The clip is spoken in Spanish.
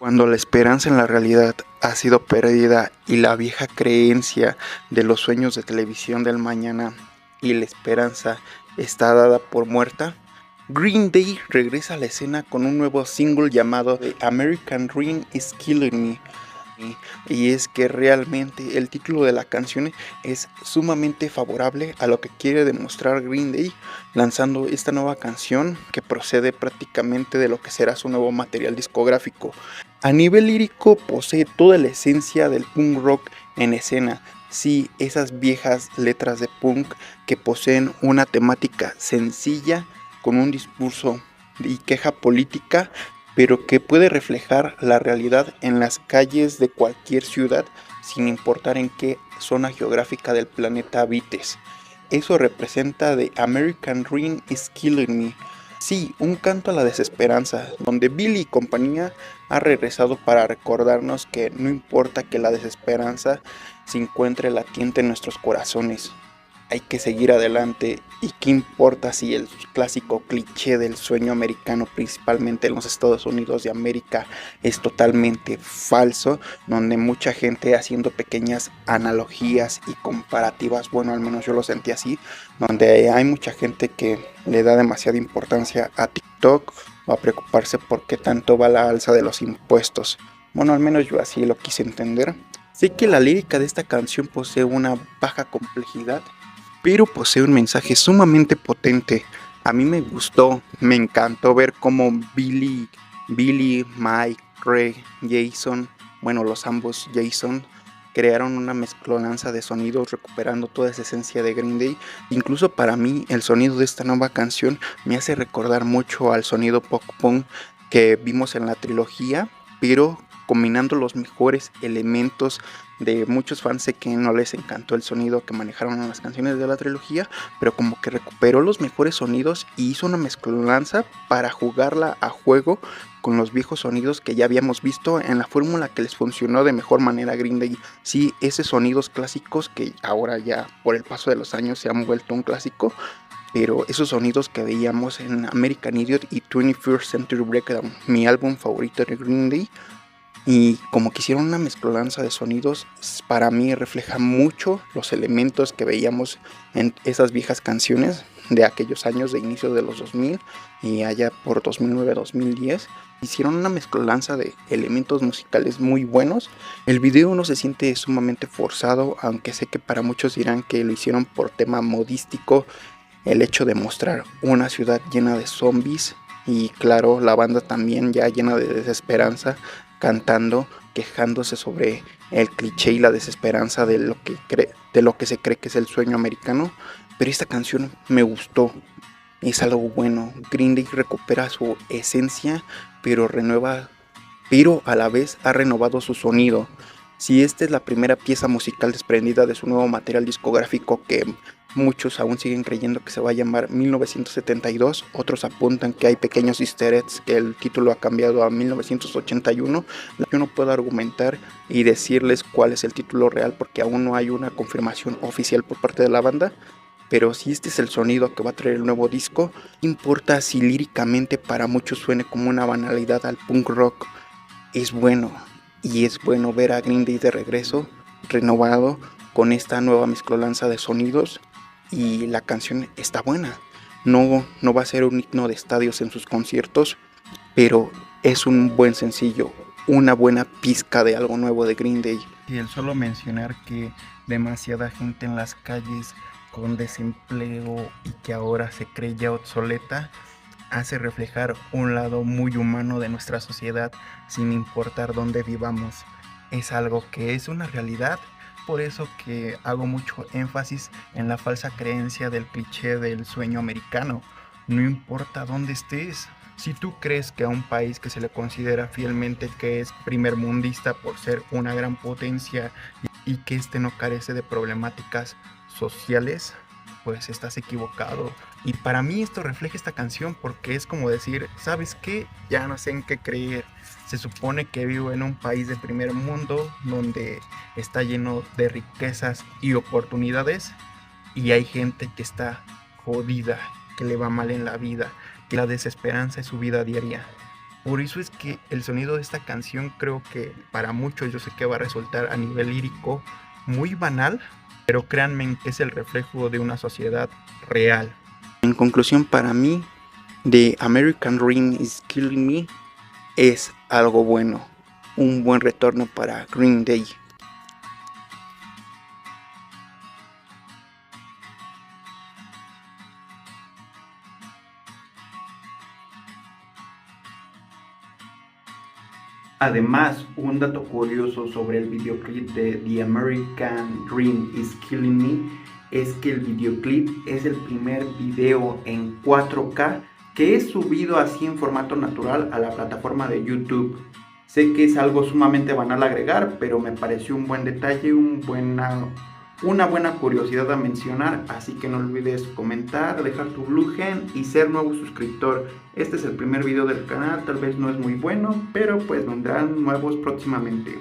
Cuando la esperanza en la realidad ha sido perdida y la vieja creencia de los sueños de televisión del mañana y la esperanza está dada por muerta, Green Day regresa a la escena con un nuevo single llamado The American Dream is Killing Me. Y es que realmente el título de la canción es sumamente favorable a lo que quiere demostrar Green Day, lanzando esta nueva canción que procede prácticamente de lo que será su nuevo material discográfico. A nivel lírico posee toda la esencia del punk rock en escena. Sí, esas viejas letras de punk que poseen una temática sencilla con un discurso y queja política, pero que puede reflejar la realidad en las calles de cualquier ciudad sin importar en qué zona geográfica del planeta habites. Eso representa The American Dream is Killing Me. Sí, un canto a la desesperanza, donde Billy y compañía ha regresado para recordarnos que no importa que la desesperanza se encuentre latiente en nuestros corazones, hay que seguir adelante y qué importa si el clásico cliché del sueño americano, principalmente en los Estados Unidos de América, es totalmente falso, donde mucha gente haciendo pequeñas analogías y comparativas, bueno, al menos yo lo sentí así, donde hay mucha gente que le da demasiada importancia a TikTok o a preocuparse por qué tanto va la alza de los impuestos. Bueno, al menos yo así lo quise entender. Sé que la lírica de esta canción posee una baja complejidad, pero posee un mensaje sumamente potente. A mí me gustó, me encantó ver cómo Billy, Mike, Craig, Jason, bueno, los ambos Jason, crearon una mezclonanza de sonidos recuperando toda esa esencia de Green Day. Incluso para mí el sonido de esta nueva canción me hace recordar mucho al sonido pop punk que vimos en la trilogía, pero combinando los mejores elementos de muchos fans. Sé que no les encantó el sonido que manejaron en las canciones de la trilogía, pero como que recuperó los mejores sonidos y hizo una mezclanza para jugarla a juego con los viejos sonidos que ya habíamos visto en la fórmula que les funcionó de mejor manera a Green Day. Sí, esos sonidos clásicos que ahora ya por el paso de los años se han vuelto un clásico, pero esos sonidos que veíamos en American Idiot y 21st Century Breakdown, mi álbum favorito de Green Day, y como que hicieron una mezcolanza de sonidos, para mí refleja mucho los elementos que veíamos en esas viejas canciones de aquellos años de inicio de los 2000 y allá por 2009-2010. Hicieron una mezcolanza de elementos musicales muy buenos. El video no se siente sumamente forzado, aunque sé que para muchos dirán que lo hicieron por tema modístico, el hecho de mostrar una ciudad llena de zombies y claro, la banda también ya llena de desesperanza, cantando, quejándose sobre el cliché y la desesperanza de lo que se cree que es el sueño americano. Pero esta canción me gustó, es algo bueno. Green Day recupera su esencia, pero pero a la vez ha renovado su sonido. Si esta es la primera pieza musical desprendida de su nuevo material discográfico que muchos aún siguen creyendo que se va a llamar 1972, otros apuntan que hay pequeños easter eggs, que el título ha cambiado a 1981. Yo no puedo argumentar y decirles cuál es el título real porque aún no hay una confirmación oficial por parte de la banda. Pero si este es el sonido que va a traer el nuevo disco, no importa si líricamente para muchos suene como una banalidad al punk rock, es bueno. Y es bueno ver a Green Day de regreso, renovado, con esta nueva mezclolanza de sonidos. Y la canción está buena. No va a ser un himno de estadios en sus conciertos, pero es un buen sencillo, una buena pizca de algo nuevo de Green Day. Y el solo mencionar que demasiada gente en las calles con desempleo y que ahora se cree ya obsoleta, hace reflejar un lado muy humano de nuestra sociedad sin importar dónde vivamos. Es algo que es una realidad, por eso que hago mucho énfasis en la falsa creencia del cliché del sueño americano. No importa dónde estés, si tú crees que a un país que se le considera fielmente que es primermundista por ser una gran potencia y que este no carece de problemáticas sociales, pues estás equivocado. Y para mí esto refleja esta canción porque es como decir, ¿sabes qué? Ya no sé en qué creer. Se supone que vivo en un país de primer mundo donde está lleno de riquezas y oportunidades y hay gente que está jodida, que le va mal en la vida, que la desesperanza es su vida diaria. Por eso es que el sonido de esta canción creo que para muchos yo sé que va a resultar a nivel lírico muy banal, pero créanme que es el reflejo de una sociedad real. En conclusión, para mí, The American Dream is Killing Me es algo bueno, un buen retorno para Green Day. Además, un dato curioso sobre el videoclip de The American Dream is Killing Me es que el videoclip es el primer video en 4K que es subido así en formato natural a la plataforma de YouTube. Sé que es algo sumamente banal agregar, pero me pareció un buen detalle, una buena curiosidad a mencionar, así que no olvides comentar, dejar tu blue gen y ser nuevo suscriptor. Este es el primer video del canal, tal vez no es muy bueno, pero pues vendrán nuevos próximamente.